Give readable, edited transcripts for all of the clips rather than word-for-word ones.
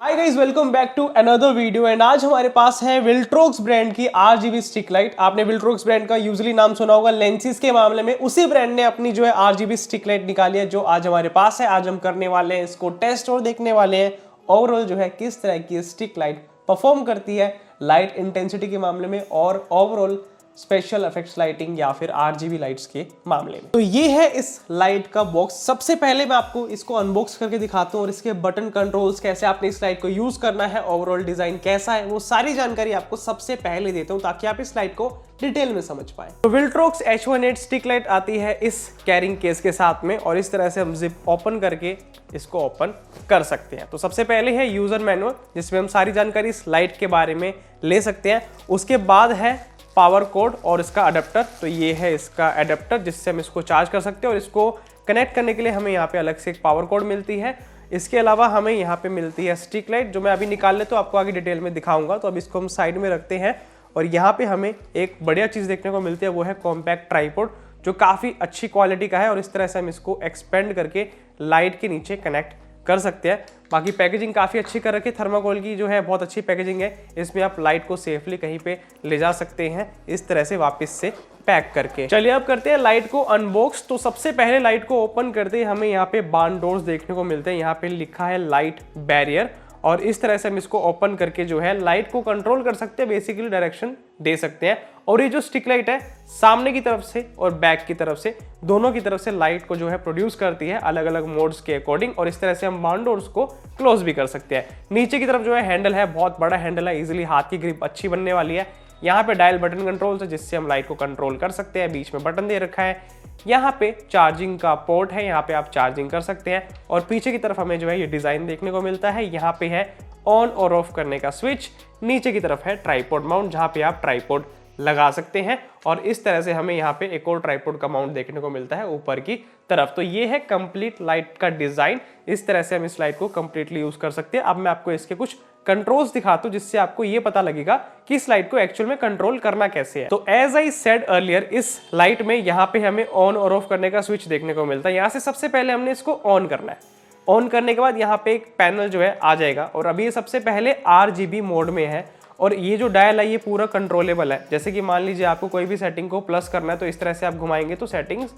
Hi guys, welcome back to another video. And आज हमारे पास है विल्ट्रोक्स ब्रांड की आरजीबी स्टिक लाइट। आपने विल्ट्रोक्स ब्रांड का यूजुअली नाम सुना होगा लेंसिस के मामले में। उसी ब्रांड ने अपनी जो है आरजीबी स्टिक लाइट निकाली है, जो आज हमारे पास है। आज हम करने वाले हैं इसको टेस्ट और देखने वाले हैं ओवरऑल जो है किस तरह की स्टिक लाइट परफॉर्म करती है लाइट इंटेंसिटी के मामले में और ओवरऑल स्पेशल इफेक्ट्स लाइटिंग या फिर आरजीबी लाइट्स के मामले में। तो ये है इस लाइट का बॉक्स। सबसे पहले मैं आपको इसको अनबॉक्स करके दिखाता हूँ और इसके बटन कंट्रोल्स, कैसे आपने इस लाइट को यूज करना है, ओवरऑल डिजाइन कैसा है, वो सारी जानकारी आपको सबसे पहले देता हूँ ताकि आप इस लाइट को डिटेल में समझ पाए। तो विल्ट्रोक्स H18 स्टिक लाइट आती है इस कैरिंग केस के साथ में और इस तरह से हम जिप ओपन करके इसको ओपन कर सकते हैं। तो सबसे पहले है यूजर मैनुअल, जिसमें हम सारी जानकारी इस लाइट के बारे में ले सकते हैं। उसके बाद है पावर कोड और इसका अडेप्टर। तो ये है इसका अडेप्टर जिससे हम इसको चार्ज कर सकते हैं और इसको कनेक्ट करने के लिए हमें यहाँ पे अलग से एक पावर कोड मिलती है। इसके अलावा हमें यहाँ पे मिलती है स्टिक लाइट, जो मैं अभी निकाल ले तो आपको आगे डिटेल में दिखाऊंगा। तो अब इसको हम साइड में रखते हैं और यहाँ पे हमें एक बढ़िया चीज़ देखने को मिलती है, वो है कॉम्पैक्ट ट्राइपॉड, जो काफ़ी अच्छी क्वालिटी का है और इस तरह से हम इसको एक्सपेंड करके लाइट के नीचे कनेक्ट कर सकते हैं। बाकी पैकेजिंग काफ़ी अच्छी कर रखी है, थर्माकोल की जो है बहुत अच्छी पैकेजिंग है। इसमें आप लाइट को सेफली कहीं पे ले जा सकते हैं इस तरह से वापस से पैक करके। चलिए अब करते हैं लाइट को अनबॉक्स। तो सबसे पहले लाइट को ओपन करते ही हमें यहाँ पे बार्न डोर्स देखने को मिलते हैं। यहाँ पे लिखा है लाइट बैरियर और इस तरह से हम इसको ओपन करके जो है लाइट को कंट्रोल कर सकते हैं, बेसिकली डायरेक्शन दे सकते हैं। और ये जो स्टिक लाइट है सामने की तरफ से और बैक की तरफ से दोनों की तरफ से लाइट को जो है प्रोड्यूस करती है अलग अलग मोड्स के अकॉर्डिंग। और इस तरह से हम बार्न डोर्स को क्लोज भी कर सकते हैं। नीचे की तरफ जो है हैंडल है, बहुत बड़ा हैंडल है, इजिली हाथ की ग्रिप अच्छी बनने वाली है। यहाँ पे डायल बटन कंट्रोल है जिससे हम लाइट को कंट्रोल कर सकते हैं। बीच में बटन दे रखा है। यहाँ पे चार्जिंग का पोर्ट है, यहाँ पे आप चार्जिंग कर सकते हैं। और पीछे की तरफ हमें जो है ये डिजाइन देखने को मिलता है। यहाँ पे है ऑन और ऑफ करने का स्विच। नीचे की तरफ है ट्राइपॉड माउंट, जहाँ पे आप ट्राइपॉड लगा सकते हैं। और इस तरह से हमें यहाँ पे एक और ट्राइपॉड का माउंट देखने को मिलता है ऊपर की तरफ। तो ये है कंप्लीट लाइट का डिजाइन। इस तरह से हम इस लाइट को कंप्लीटली यूज कर सकते हैं। अब मैं आपको इसके कुछ कंट्रोल्स दिखाता हूं जिससे आपको ये पता लगेगा कि इस लाइट को एक्चुअल में कंट्रोल करना कैसे है। तो एज आई सेड अर्लियर, इस लाइट में यहाँ पे हमें ऑन और ऑफ करने का स्विच देखने को मिलता है। यहाँ से सबसे पहले हमने इसको ऑन करना है। ऑन करने के बाद यहाँ पे एक पैनल जो है आ जाएगा और अभी ये सबसे पहले RGB मोड में है। और ये जो डायल है ये पूरा कंट्रोलेबल है। जैसे कि मान लीजिए आपको कोई भी सेटिंग को प्लस करना है तो इस तरह से आप घुमाएंगे तो सेटिंग्स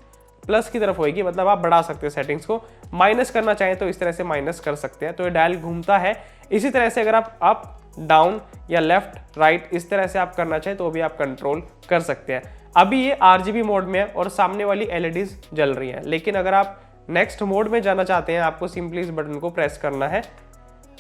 प्लस की तरफ होगी, मतलब आप बढ़ा सकते हैं सेटिंग्स को। माइनस करना चाहें तो इस तरह से माइनस कर सकते हैं। तो ये डायल घूमता है। इसी तरह से अगर आप अप डाउन या लेफ्ट राइट इस तरह से आप करना चाहें तो भी आप कंट्रोल कर सकते हैं। अभी ये RGB मोड में है और सामने वाली LEDs जल रही हैं। लेकिन अगर आप नेक्स्ट मोड में जाना चाहते हैं, आपको सिंपली इस बटन को प्रेस करना है।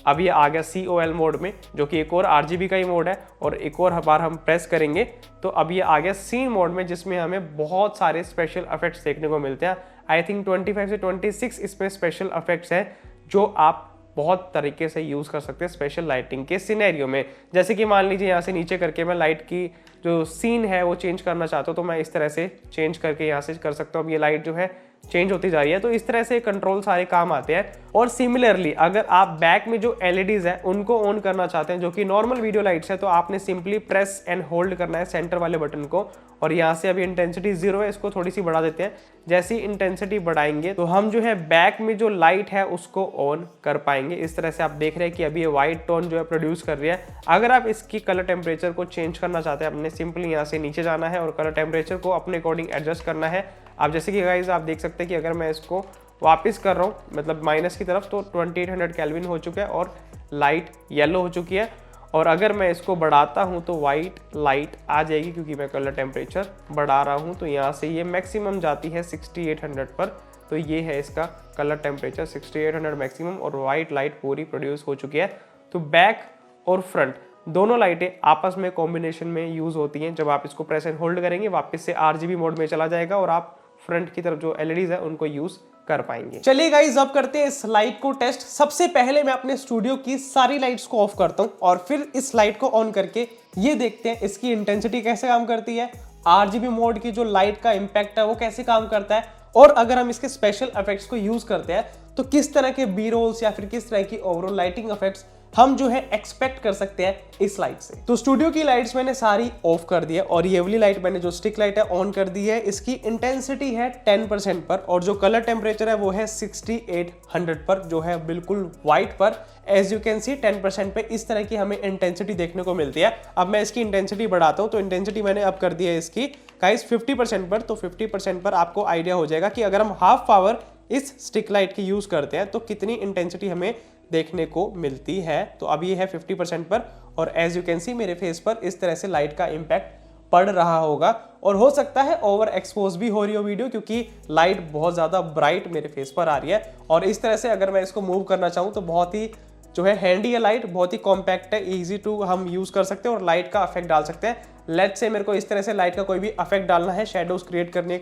अब ये आ गया COL मोड में, जो कि एक और RGB का ही मोड है। और एक और बार हम प्रेस करेंगे तो अब ये आ गया सीन मोड में, जिसमें हमें बहुत सारे स्पेशल इफेक्ट्स देखने को मिलते हैं। आई थिंक 25 से 26 इसमें स्पेशल इफेक्ट्स हैं जो आप बहुत तरीके से यूज़ कर सकते हैं स्पेशल लाइटिंग के सिनेरियो में। जैसे कि मान लीजिए यहाँ से नीचे करके मैं लाइट की जो सीन है वो चेंज करना चाहता हूँ तो मैं इस तरह से चेंज करके यहाँ से कर सकता हूँ। अब ये लाइट जो है चेंज होती जा रही है। तो इस तरह से कंट्रोल सारे काम आते हैं। और सिमिलरली अगर आप बैक में जो LEDs है उनको ऑन करना चाहते हैं, जो कि नॉर्मल वीडियो लाइट्स है, तो आपने सिंपली प्रेस एंड होल्ड करना है सेंटर वाले बटन को। और यहाँ से अभी इंटेंसिटी 0 है, इसको थोड़ी सी बढ़ा देते हैं। जैसी इंटेंसिटी बढ़ाएंगे तो हम जो है बैक में जो लाइट है उसको ऑन कर पाएंगे। इस तरह से आप देख रहे हैं कि अभी ये व्हाइट टोन जो है प्रोड्यूस कर रही है। अगर आप इसकी कलर टेम्परेचर को चेंज करना चाहते हैं, आपने सिंपली यहाँ से नीचे जाना है और कलर टेम्परेचर को अपने अकॉर्डिंग एडजस्ट करना है। आप जैसे कि गाइस आप देख सकते हैं कि अगर मैं इसको वापस कर रहा हूँ, मतलब माइनस की तरफ, तो 2800 केल्विन हो चुका है और लाइट येलो हो चुकी है। और अगर मैं इसको बढ़ाता हूँ तो वाइट लाइट आ जाएगी, क्योंकि मैं कलर टेम्परेचर बढ़ा रहा हूँ। तो यहाँ से ये मैक्सिमम जाती है 6800 पर। तो ये है इसका कलर टेम्परेचर 6800 मैक्सिमम और वाइट लाइट पूरी प्रोड्यूस हो चुकी है। तो बैक और फ्रंट दोनों लाइटें आपस में कॉम्बिनेशन में यूज होती हैं। जब आप इसको प्रेस एंड होल्ड करेंगे वापस से RGB मोड में चला जाएगा और आप फ्रंट की तरफ जो LEDs है उनको यूज कर पाएंगे। चलिए गाइस, अब करते हैं इस लाइट को टेस्ट। सबसे पहले मैं अपने स्टूडियो की सारी लाइट्स को ऑफ करता हूं और फिर इस लाइट को ऑन करके ये देखते हैं इसकी इंटेंसिटी कैसे काम करती है, RGB मोड की जो लाइट का इंपैक्ट है वो कैसे काम करता है, और अगर हम इसके स्पेशल इफेक्ट्स को यूज करते हैं तो किस तरह के बी रोल्स या फिर किस तरह की ओवरऑल लाइटिंग इफेक्ट्स हम जो है एक्सपेक्ट कर सकते हैं इस लाइट से। तो स्टूडियो की लाइट्स मैंने सारी ऑफ कर दी है और ये वाली लाइट मैंने जो स्टिक लाइट है ऑन कर दी है। इसकी इंटेंसिटी है 10% पर और जो कलर टेम्परेचर है वो है 6800 पर, जो है बिल्कुल व्हाइट पर। एज यू कैन सी 10% पे इस तरह की हमें इंटेंसिटी देखने को मिलती है। अब मैं इसकी इंटेंसिटी बढ़ाता हूँ, तो इंटेंसिटी मैंने अब कर दी है इसकी गाइस 50% पर। तो 50% पर आपको आइडिया हो जाएगा कि अगर हम हाफ पावर इस स्टिक लाइट की यूज करते हैं तो कितनी इंटेंसिटी हमें देखने को मिलती है। तो अब ये है 50% पर और एज यू कैन सी मेरे फेस पर इस तरह से लाइट का इम्पैक्ट पड़ रहा होगा और हो सकता है ओवर एक्सपोज भी हो रही हो वीडियो, क्योंकि लाइट बहुत ज़्यादा ब्राइट मेरे फेस पर आ रही है। और इस तरह से अगर मैं इसको मूव करना चाहूँ तो बहुत ही जो है हैंडी है लाइट, बहुत ही कॉम्पैक्ट है, इजी टू हम यूज कर सकते हैं और लाइट का इफेक्ट डाल सकते हैं। लेट्स से मेरे को इस तरह से लाइट का कोई भी इफेक्ट डालना है, शेडोज क्रिएट करनी है,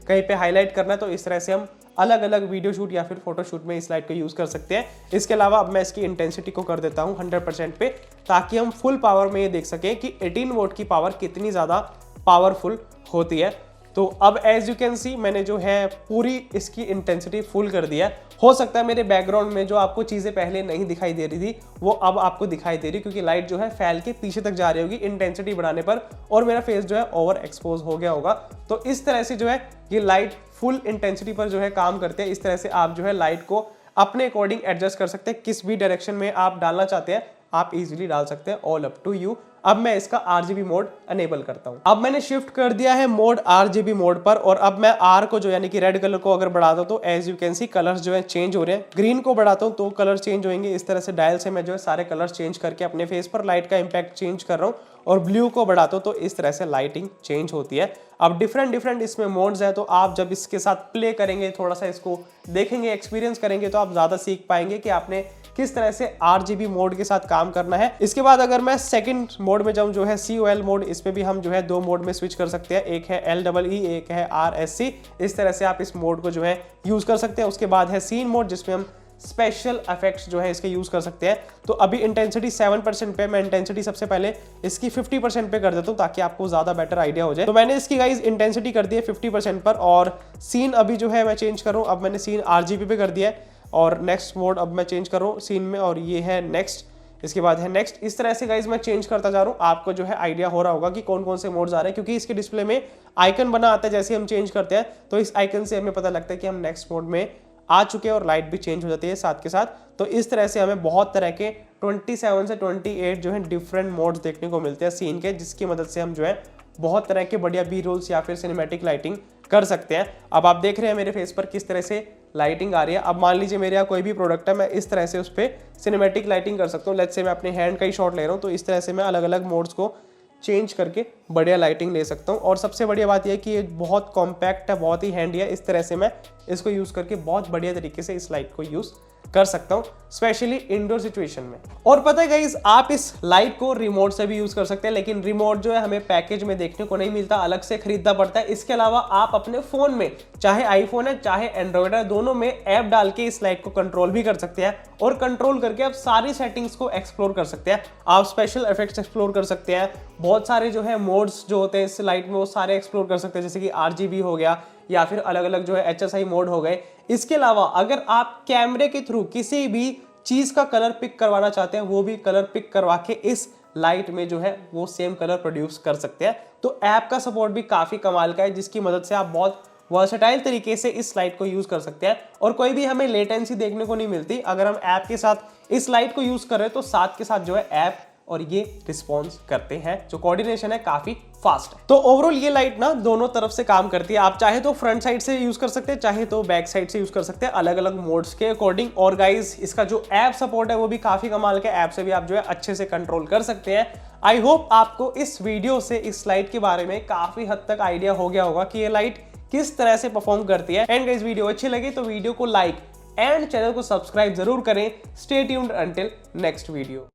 कहीं पे हाईलाइट करना है, तो इस तरह से हम अलग अलग वीडियो शूट या फिर फोटो शूट में इस लाइट को यूज कर सकते हैं। इसके अलावा अब मैं इसकी इंटेंसिटी को कर देता हूँ 100% पे, ताकि हम फुल पावर में ये देख सकें कि 18 वोट की पावर कितनी ज़्यादा पावरफुल होती है। तो अब एज यू कैन सी मैंने जो है पूरी इसकी इंटेंसिटी फुल कर दिया है। हो सकता है मेरे बैकग्राउंड में जो आपको चीज़ें पहले नहीं दिखाई दे रही थी वो अब आपको दिखाई दे रही, क्योंकि लाइट जो है फैल के पीछे तक जा रही होगी इंटेंसिटी बढ़ाने पर और मेरा फेस जो है ओवर एक्सपोज हो गया होगा। तो इस तरह से जो है ये लाइट फुल इंटेंसिटी पर जो है काम करते हैं। इस तरह से आप जो है लाइट को अपने अकॉर्डिंग एडजस्ट कर सकते हैं, किस भी डायरेक्शन में आप डालना चाहते हैं आप इजीली डाल सकते हैं, ऑल अप टू यू। अब मैं इसका RGB मोड अनेबल करता हूं। अब मैंने शिफ्ट कर दिया है मोड RGB मोड पर और अब मैं R को जो यानी कि रेड कलर को अगर बढ़ाता हूं तो as you can see colours जो है चेंज हो रहे हैं। ग्रीन को बढ़ाता हूं तो कलर चेंज होंगे। इस तरह से डायल से मैं जो है सारे कलर्स चेंज करके अपने फेस पर लाइट का इंपैक्ट चेंज कर रहा हूं। और ब्लू को बढ़ाता हूं तो इस तरह से लाइटिंग चेंज होती है। अब डिफरेंट इसमें मोड्स हैं, तो आप जब इसके साथ प्ले करेंगे, थोड़ा सा इसको देखेंगे, एक्सपीरियंस करेंगे, तो आप ज्यादा सीख पाएंगे कि आपने किस तरह से RGB मोड के साथ काम करना है। इसके बाद अगर मैं सेकंड मोड में जाऊं जो है COL मोड, इसमें भी हम जो है 2 मोड में स्विच कर सकते हैं, एक है LEE, एक है RSC। इस तरह से आप इस मोड को जो है यूज कर सकते हैं। उसके बाद है सीन मोड, जिसमें हम स्पेशल इफेक्ट्स जो है इसके यूज कर सकते हैं। तो अभी इंटेंसिटी 7% पे, मैं इंटेंसिटी सबसे पहले इसकी 50% पे कर देता हूँ ताकि आपको ज्यादा बेटर आइडिया हो जाए। तो मैंने इसकी गाइज इंटेंसिटी कर दी है 50% पर और सीन अभी जो है मैं चेंज कर रहा हूँ। अब मैंने सीन RGB पे कर दिया है और नेक्स्ट मोड अब मैं चेंज कर रहा हूँ सीन में और ये है नेक्स्ट, इसके बाद है नेक्स्ट। इस तरह से गाइज मैं चेंज करता जा रहा हूँ। आपको जो है आइडिया हो रहा होगा कि कौन कौन से मोड्स आ रहे हैं, क्योंकि इसके डिस्प्ले में आइकन बना आता है जैसे हम चेंज करते हैं, तो इस आइकन से हमें पता लगता है कि हम नेक्स्ट मोड में आ चुके हैं और लाइट भी चेंज हो जाती है साथ के साथ। तो इस तरह से हमें बहुत तरह के 27 से 28 जो है डिफरेंट मोड्स देखने को मिलते हैं सीन के, जिसकी मदद से हम जो है बहुत तरह के बढ़िया बी रोल्स या फिर सिनेमैटिक लाइटिंग कर सकते हैं। अब आप देख रहे हैं मेरे फेस पर किस तरह से लाइटिंग आ रही है। अब मान लीजिए मेरे यहाँ कोई भी प्रोडक्ट है, मैं इस तरह से उस पर सिनेमैटिक लाइटिंग कर सकता हूँ। लेट्स से मैं अपने हैंड का ही शॉट ले रहा हूँ, तो इस तरह से मैं अलग अलग मोड्स को चेंज करके बढ़िया लाइटिंग ले सकता हूँ। और सबसे बढ़िया बात यह है कि ये बहुत कॉम्पैक्ट है, बहुत ही हैंडी है। इस तरह से मैं इसको यूज़ करके बहुत बढ़िया तरीके से इस लाइट को यूज़ कर सकता हूँ, स्पेशली इंडोर सिचुएशन में। और पता है गाइस, आप इस लाइट को रिमोट से भी यूज कर सकते हैं, लेकिन रिमोट जो है हमें पैकेज में देखने को नहीं मिलता, अलग से खरीदना पड़ता है। इसके अलावा आप अपने फोन में, चाहे आईफोन है चाहे एंड्रॉइड है, दोनों में ऐप डाल के इस लाइट को कंट्रोल भी कर सकते हैं और कंट्रोल करके आप सारी सेटिंग्स को एक्सप्लोर कर सकते हैं। आप स्पेशल इफेक्ट्स एक्सप्लोर कर सकते हैं, बहुत सारे जो है मोड्स जो होते हैं इस लाइट में वो सारे एक्सप्लोर कर सकते हैं, जैसे कि RGB हो गया या फिर अलग अलग जो है HSI मोड हो गए। इसके अलावा अगर आप कैमरे के थ्रू किसी भी चीज का कलर पिक करवाना चाहते हैं, वो भी कलर पिक करवा के इस लाइट में जो है वो सेम कलर प्रोड्यूस कर सकते हैं। तो ऐप का सपोर्ट भी काफी कमाल का है, जिसकी मदद से आप बहुत वर्सेटाइल तरीके से इस लाइट को यूज कर सकते हैं और कोई भी हमें लेटेंसी देखने को नहीं मिलती। अगर हम ऐप के साथ इस लाइट को यूज कर रहे हैं तो साथ के साथ जो है ऐप और ये रिस्पॉन्स करते हैं, जो कोऑर्डिनेशन है काफी फास्ट है। तो ओवरऑल ये लाइट ना दोनों तरफ से काम करती है। आप चाहे तो फ्रंट साइड से यूज कर सकते हैं, चाहे तो बैक साइड से यूज कर सकते हैं, अलग अलग मोड्स के अकॉर्डिंग। और गाइस, इसका जो ऐप सपोर्ट है वो भी काफी कमाल के, ऐप से भी आप जो है अच्छे से कंट्रोल कर सकते हैं। आई होप आपको इस वीडियो से इस लाइट के बारे में काफी हद तक आइडिया हो गया होगा कि ये लाइट किस तरह से परफॉर्म करती है। एंड गाइस, वीडियो अच्छी लगी तो वीडियो को लाइक एंड चैनल को सब्सक्राइब जरूर करें। Stay tuned until next video.